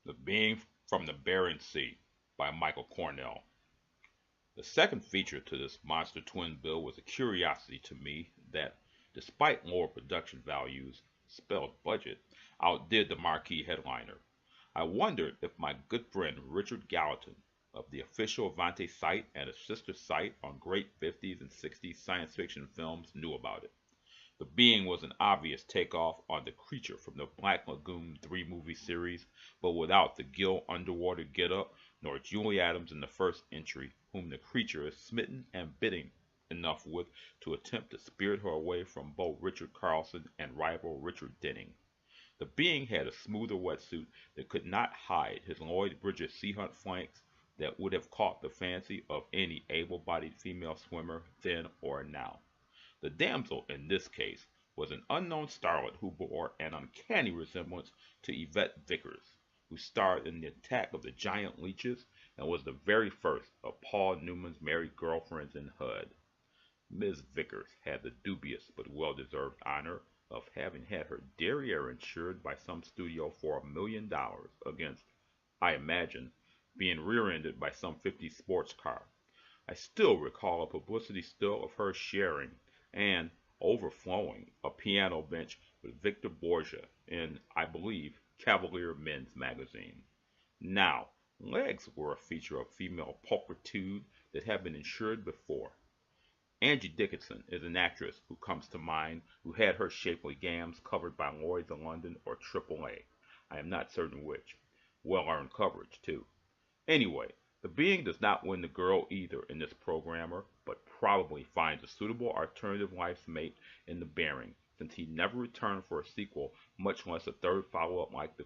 The Being from the Bering Sea by Michael Cornell. The second feature to this monster twin bill was a curiosity to me that, despite lower production values, spelled budget, outdid the marquee headliner. I wondered if my good friend Richard Gallatin of the official Avante site and a sister site on great 50s and 60s science fiction films knew about it. The Being was an obvious takeoff on the creature from the Black Lagoon three-movie series, but without the Gil underwater get-up nor Julie Adams in the first entry, whom the creature is smitten and bitten enough with to attempt to spirit her away from both Richard Carlson and rival Richard Denning. The Being had a smoother wetsuit that could not hide his Lloyd Bridges sea hunt flanks that would have caught the fancy of any able-bodied female swimmer then or now. The damsel in this case was an unknown starlet who bore an uncanny resemblance to Yvette Vickers, who starred in The Attack of the Giant Leeches and was the very first of Paul Newman's married girlfriends in HUD. Miss Vickers had the dubious but well-deserved honor of having had her derriere insured by some studio for $1 million against, I imagine, being rear-ended by some '50s sports car. I still recall a publicity still of her sharing and overflowing a piano bench with Victor Borgia in, I believe, Cavalier Men's Magazine. Now, legs were a feature of female pulchritude that had been insured before. Angie Dickinson is an actress who comes to mind who had her shapely gams covered by Lloyd's of London or AAA. I am not certain which. Well-earned coverage, too. Anyway, the Being does not win the girl either in this programmer, but probably finds a suitable alternative life's mate in the Bering, since he never returned for a sequel, much less a third follow-up like the